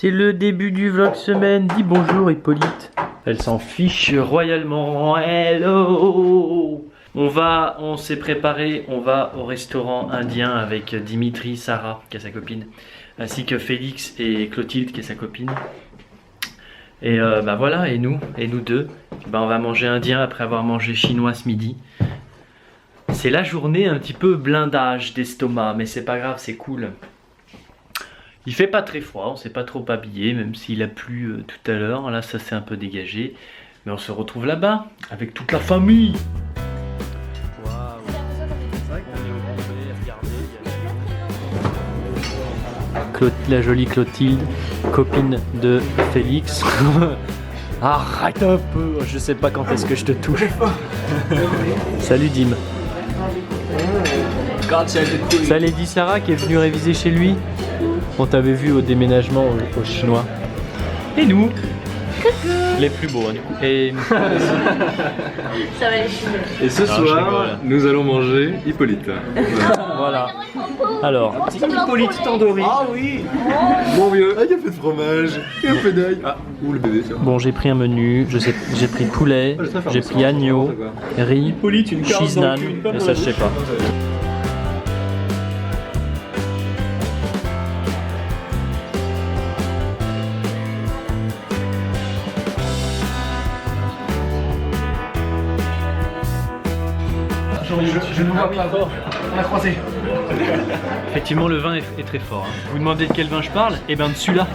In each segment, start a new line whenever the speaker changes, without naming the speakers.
C'est le début du vlog semaine. Dis bonjour Hippolyte. Elle s'en fiche royalement. Hello. On s'est préparé, on va au restaurant indien avec Dimitri, Sarah qui est sa copine, ainsi que Félix et Clotilde qui est sa copine. Et bah voilà, et nous deux, bah on va manger indien après avoir mangé chinois ce midi. C'est la journée un petit peu blindage d'estomac, mais c'est pas grave, c'est cool. Il fait pas très froid, on s'est pas trop habillé, même s'il a plu tout à l'heure. Là, ça s'est un peu dégagé. Mais on se retrouve là-bas, avec toute la famille. La jolie Clotilde, copine de Félix. Arrête un peu, je sais pas quand est-ce que je te touche. Salut Dim. Ça Lady Sarah qui est venue réviser chez lui. On t'avait vu au déménagement au chinois. Et nous les plus beaux hein, du coup. Et...
Ça va les chinois.
Et ce soir, nous allons manger Hippolyte.
Voilà. Alors,
petit Hippolyte tandoori. Ah oui. Bon vieux. Ah, il y a peu de fromage. Il y a un peu d'ail. Ah, où le bébé ça.
Bon, j'ai pris un menu. J'ai pris poulet. J'ai pris agneau, riz, cheese naan. Et ça, je sais pas.
Je ne vois pas. On a croisé.
Effectivement, le vin est très fort. Hein. Vous demandez de quel vin je parle? Eh ben de celui-là.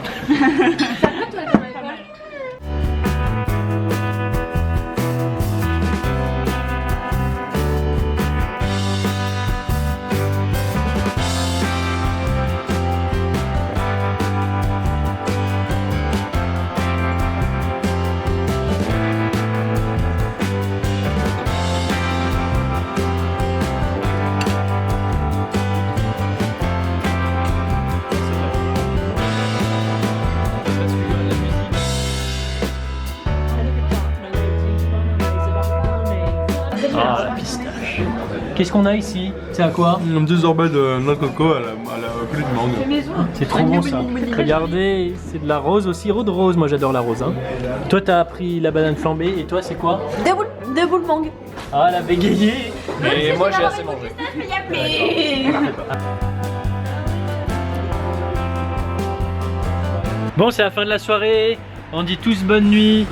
Ah, la pistache. Qu'est-ce qu'on a ici? C'est à quoi?
Un petit sorbet de noix de coco à la pluie de mangue.
C'est trop bon ça. Regardez, c'est de la rose au sirop de rose. Moi j'adore la rose. Hein. Toi t'as pris la banane flambée et toi c'est quoi?
Deux boules mangue.
Ah, la bégayée.
Et moi j'ai assez mangé.
Bon, c'est la fin de la soirée. On dit tous bonne nuit.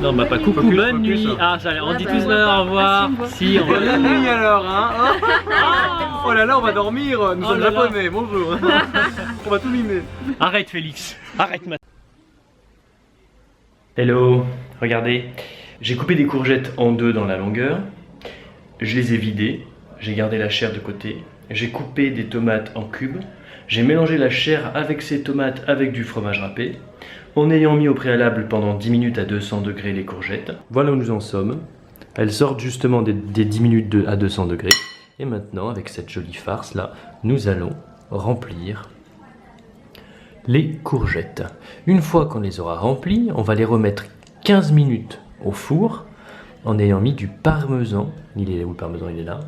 Non, bah pas coucou, bonne nuit. Ah, ça, on dit tous au revoir. Si, on va.
Bonne nuit alors, hein. Oh là là, on va dormir. Nous sommes japonais, bonjour. On va tout mimer.
Arrête, Félix. Arrête maintenant. Hello, regardez. J'ai coupé des courgettes en deux dans la longueur. Je les ai vidées. J'ai gardé la chair de côté. J'ai coupé des tomates en cubes. J'ai mélangé la chair avec ces tomates avec du fromage râpé. En ayant mis au préalable pendant 10 minutes à 200 degrés les courgettes. Voilà où nous en sommes. Elles sortent justement des 10 minutes à 200 degrés. Et maintenant, avec cette jolie farce là, nous allons remplir les courgettes. Une fois qu'on les aura remplies, on va les remettre 15 minutes au four en ayant mis du parmesan. Il est où le parmesan? Il est là.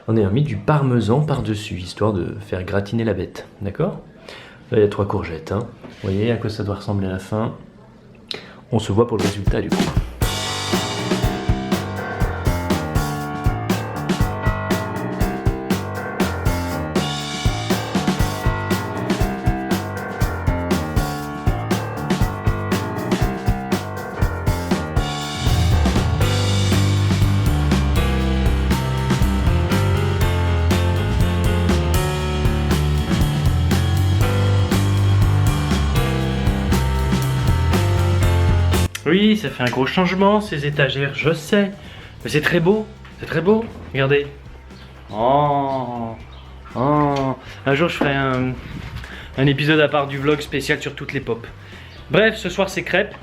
En ayant mis du parmesan par-dessus, histoire de faire gratiner la bête. D'accord? Là, il y a 3 courgettes. Hein. Vous voyez à quoi ça doit ressembler à la fin. On se voit pour le résultat du coup. Oui, ça fait un gros changement ces étagères, je sais. Mais c'est très beau, regardez. Oh. Un jour je ferai un épisode à part du vlog spécial sur toutes les pop. Bref, ce soir c'est crêpes.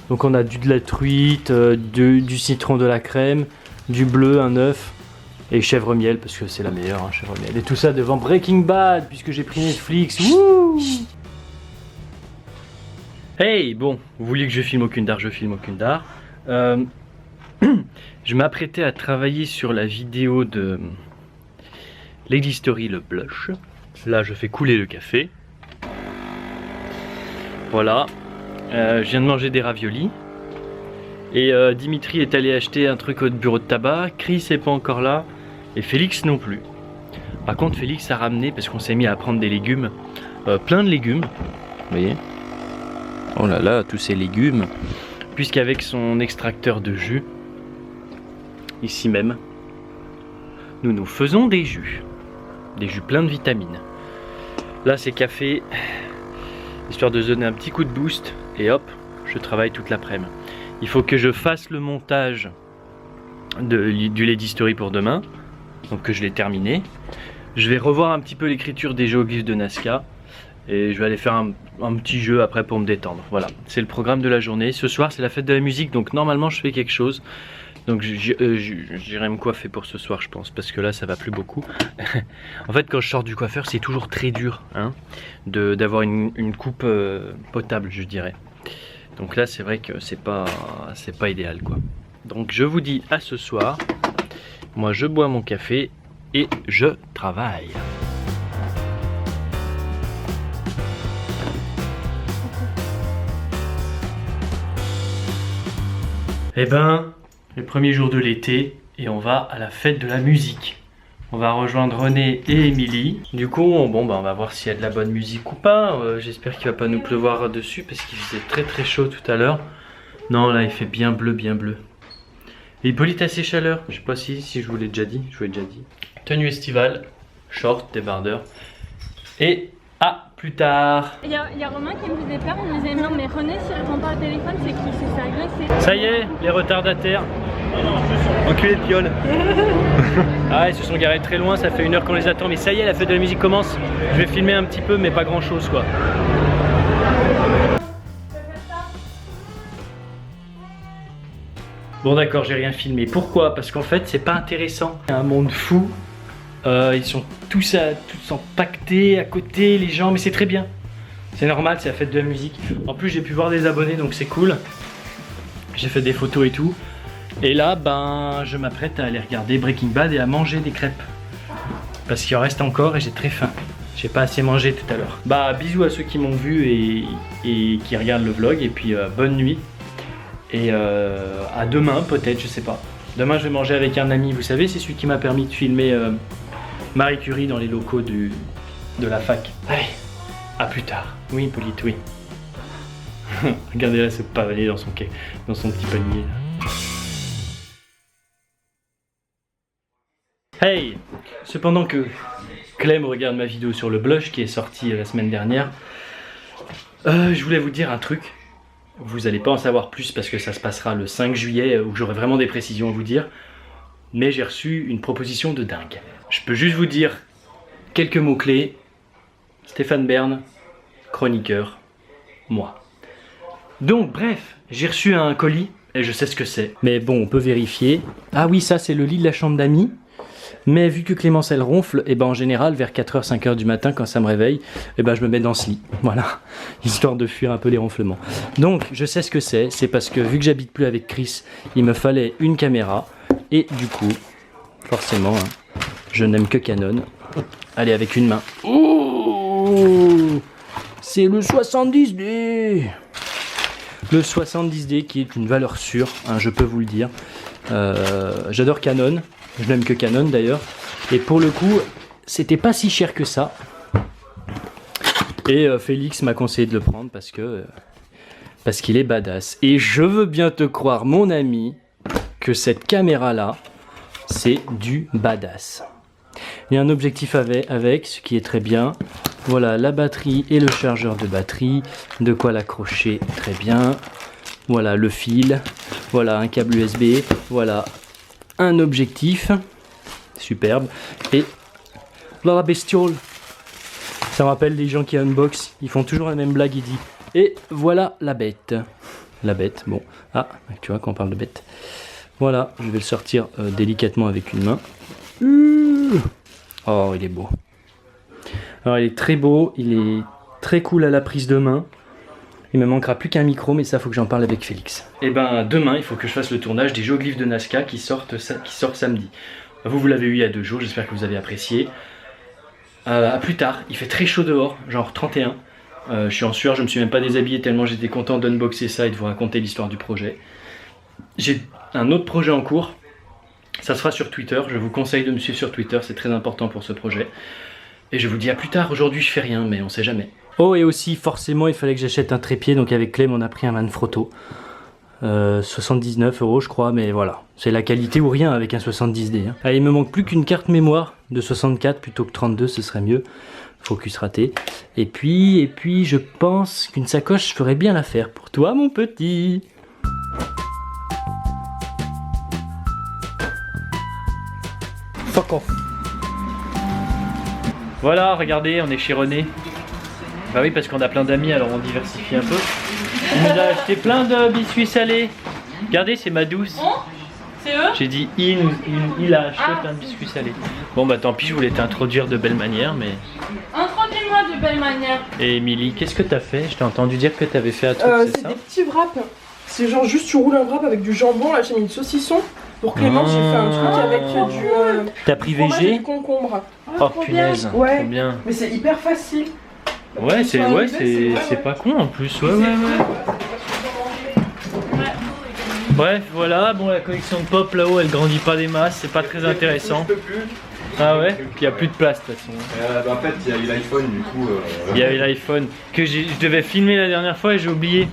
Donc on a de la truite, du citron, de la crème, du bleu, un œuf et chèvre miel parce que c'est la meilleure, hein, chèvre miel. Et tout ça devant Breaking Bad puisque j'ai pris Netflix. Wouh! Hey, bon, vous vouliez que je filme aucune d'art, je filme aucune d'art. Je m'apprêtais à travailler sur la vidéo de Lady Story, le blush. Là, je fais couler le café. Voilà, je viens de manger des raviolis. Et Dimitri est allé acheter un truc au bureau de tabac. Chris n'est pas encore là. Et Félix non plus. Par contre, Félix a ramené, parce qu'on s'est mis à prendre des légumes, plein de légumes. Vous voyez? Oh là là, tous ces légumes. Puisqu'avec son extracteur de jus, ici même, nous faisons des jus. Des jus pleins de vitamines. Là, c'est café, histoire de se donner un petit coup de boost. Et hop, je travaille toute l'après-midi. Il faut que je fasse le montage du Lady Story pour demain. Donc que je l'ai terminé. Je vais revoir un petit peu l'écriture des géoglyphes de Nazca. Et je vais aller faire un petit jeu après pour me détendre. Voilà, c'est le programme de la journée. Ce soir, c'est la fête de la musique. Donc normalement, je fais quelque chose. Donc j'irai me coiffer pour ce soir, je pense. Parce que là, ça va plus beaucoup. En fait, quand je sors du coiffeur, c'est toujours très dur hein, d'avoir une coupe potable, je dirais. Donc là, c'est vrai que c'est pas idéal, quoi. Donc je vous dis à ce soir. Moi, je bois mon café et je travaille. Eh ben, le premier jour de l'été et on va à la fête de la musique. On va rejoindre René et Émilie. Du coup, on va voir s'il y a de la bonne musique ou pas. J'espère qu'il va pas nous pleuvoir dessus parce qu'il faisait très chaud tout à l'heure. Non, là, il fait bien bleu, bien bleu. Et Hippolyte a ses chaleurs. Je sais pas si je vous l'ai déjà dit. Je vous l'ai déjà dit. Tenue estivale, short, débardeur. Et à plus tard.
Il y a Romain qui me faisait peur. Il me disait non, mais René, s'il répond pas au téléphone, c'est qui? C'est sérieux?
Ça y est, les retardataires. Enculé de piole. Ah, ils se sont garés très loin, ça fait 1 heure qu'on les attend. Mais ça y est, la fête de la musique commence. Je vais filmer un petit peu, mais pas grand chose quoi. Bon d'accord, j'ai rien filmé. Pourquoi? Parce qu'en fait, c'est pas intéressant. C'est un monde fou. Ils sont tous empaquetés à côté, les gens, mais c'est très bien. C'est normal, c'est la fête de la musique. En plus, j'ai pu voir des abonnés, donc c'est cool. J'ai fait des photos et tout. Et là, je m'apprête à aller regarder Breaking Bad et à manger des crêpes. Parce qu'il en reste encore et j'ai très faim. J'ai pas assez mangé tout à l'heure. Bisous à ceux qui m'ont vu et qui regardent le vlog. Et puis, bonne nuit. Et à demain, peut-être, je sais pas. Demain, je vais manger avec un ami. Vous savez, c'est celui qui m'a permis de filmer Marie Curie dans les locaux de la fac. Allez, à plus tard. Oui, Hippolyte, oui. Regardez là ce pavalier dans son petit panier. Hey! Cependant que Clem regarde ma vidéo sur le blush qui est sortie la semaine dernière, je voulais vous dire un truc. Vous n'allez pas en savoir plus parce que ça se passera le 5 juillet où j'aurai vraiment des précisions à vous dire. Mais j'ai reçu une proposition de dingue. Je peux juste vous dire quelques mots-clés. Stéphane Bern, chroniqueur, moi. Donc bref, j'ai reçu un colis et je sais ce que c'est. Mais bon, on peut vérifier. Ah oui, ça c'est le lit de la chambre d'amis. Mais vu que Clémence elle ronfle, et en général vers 4h, 5h du matin quand ça me réveille, je me mets dans ce lit, voilà, histoire de fuir un peu les ronflements. Donc je sais ce que c'est parce que vu que j'habite plus avec Chris, il me fallait une caméra, et du coup, forcément, je n'aime que Canon. Allez, avec une main. Oh, c'est le 70D. Le 70D qui est une valeur sûre, je peux vous le dire. J'adore Canon. Je n'aime que Canon d'ailleurs. Et pour le coup, c'était pas si cher que ça. Et Félix m'a conseillé de le prendre parce qu'il est badass. Et je veux bien te croire, mon ami, que cette caméra-là, c'est du badass. Il y a un objectif avec, ce qui est très bien. Voilà la batterie et le chargeur de batterie. De quoi l'accrocher très bien. Voilà le fil. Voilà un câble USB. Voilà un objectif, superbe, et là la bestiole, ça me rappelle les gens qui unbox, ils font toujours la même blague, ils disent, et voilà la bête, bon, tu vois quand on parle de bête, voilà, je vais le sortir délicatement avec une main, oh il est beau, alors il est très beau, il est très cool à la prise de main. Il me manquera plus qu'un micro, mais ça faut que j'en parle avec Félix. Et demain, il faut que je fasse le tournage des géoglyphes de Nazca qui sortent samedi. Vous l'avez eu il y a 2 jours, j'espère que vous avez apprécié. À plus tard, il fait très chaud dehors, genre 31. Je suis en sueur, je me suis même pas déshabillé tellement j'étais content d'unboxer ça et de vous raconter l'histoire du projet. J'ai un autre projet en cours, ça sera sur Twitter, je vous conseille de me suivre sur Twitter, c'est très important pour ce projet. Et je vous dis à plus tard, aujourd'hui je fais rien, mais on sait jamais. Oh, et aussi forcément il fallait que j'achète un trépied, donc avec Clem on a pris un Manfrotto. 79 € je crois, mais voilà, c'est la qualité ou rien avec un 70D. Hein. Allez, il me manque plus qu'une carte mémoire de 64 plutôt que 32, ce serait mieux. Focus raté. Et puis je pense qu'une sacoche ferait bien l'affaire pour toi mon petit. Fuck off. Voilà, regardez, on est chez René. Bah oui, parce qu'on a plein d'amis, alors on diversifie un peu. Il nous a acheté plein de biscuits salés. Regardez, c'est ma douce.
C'est eux?
J'ai dit il a acheté plein de biscuits salés. Bon bah tant pis, je voulais t'introduire de belle manière, mais...
Introduis-moi de belle manière.
Et Émilie, qu'est-ce que t'as fait? Je t'ai entendu dire que t'avais fait un truc, c'est ça?
des petits wraps. C'est genre juste tu roules un wrap avec du jambon, là j'ai mis une saucisson. Pour Clément, j'ai fait un truc avec du
T'as pris
fromage et
végé?
du concombre.
Oh punaise,
Ouais.
trop bien.
Mais c'est hyper facile.
Ouais, c'est pas con en plus, ouais. Bref, voilà, bon la collection de pop là-haut elle grandit pas des masses, c'est pas très intéressant. Ah ouais? Puis il y a plus de place de toute façon.
En fait, il y a eu l'iPhone, du coup.
Il y avait l'iPhone que je devais filmer la dernière fois et j'ai oublié.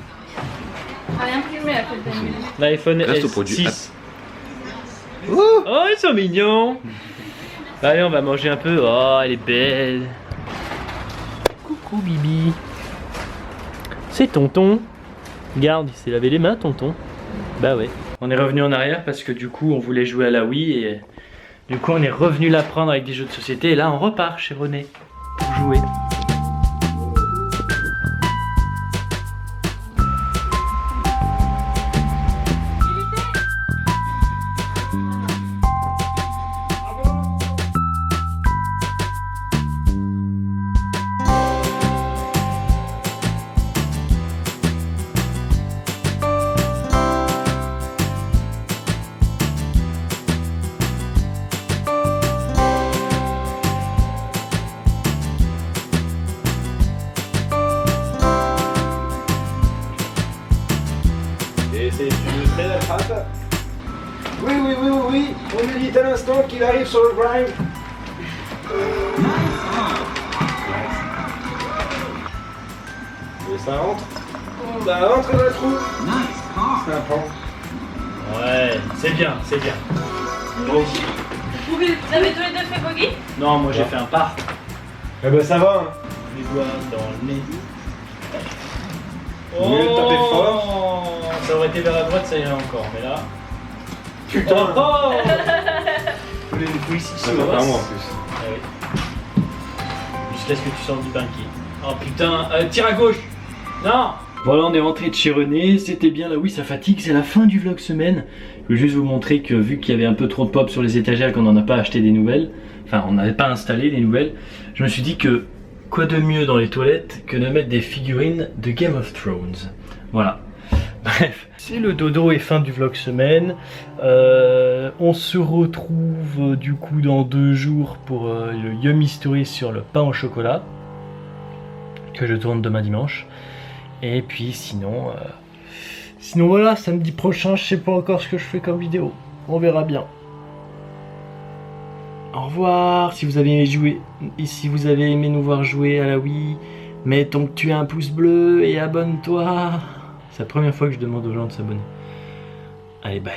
Rien filmé à côté de lui.
L'iPhone
Reste au produit.
S6. Oh, ils sont mignons. Allez, on va manger un peu. Oh, elle est belle. Coucou Bibi. C'est tonton. Regarde, il s'est lavé les mains, tonton. Bah ouais. On est revenu en arrière parce que du coup, on voulait jouer à la Wii et du coup, on est revenu la prendre avec des jeux de société et là, on repart chez René pour jouer.
Et c'est une très belle frappe. Oui. On me dit à l'instant qu'il arrive sur le grind. Et ça rentre. Ça rentre dans le trou. C'est un pan.
Ouais, c'est bien. Donc,
Vous avez tous les deux fait bogey?
non, moi j'ai fait un par.
Eh ben ça va. Hein.
Les doigts dans le nez.
Mieux de taper fort.
Ça aurait été vers la droite, ça irait encore, mais là.
Putain.
Oh les couilles ici,
Ça va vraiment en plus.
Ah oui. Jusqu'à ce que tu sortes du banquier. Oh putain, tire à gauche. Non. Voilà, on est rentré de chez René, c'était bien là, oui ça fatigue, c'est la fin du vlog semaine. Je veux juste vous montrer que vu qu'il y avait un peu trop de pop sur les étagères, qu'on n'en a pas acheté des nouvelles, enfin on n'avait pas installé des nouvelles, je me suis dit que quoi de mieux dans les toilettes que de mettre des figurines de Game of Thrones. Voilà. Bref, c'est le dodo et fin du vlog semaine. On se retrouve du coup dans 2 jours pour le Yummy Story sur le pain au chocolat que je tourne demain dimanche. Et puis sinon voilà, samedi prochain, je sais pas encore ce que je fais comme vidéo. On verra bien. Au revoir. Si vous avez aimé jouer, et si vous avez aimé nous voir jouer à la Wii, mets ton que tu as un pouce bleu et abonne-toi. C'est la première fois que je demande aux gens de s'abonner. Allez, bye.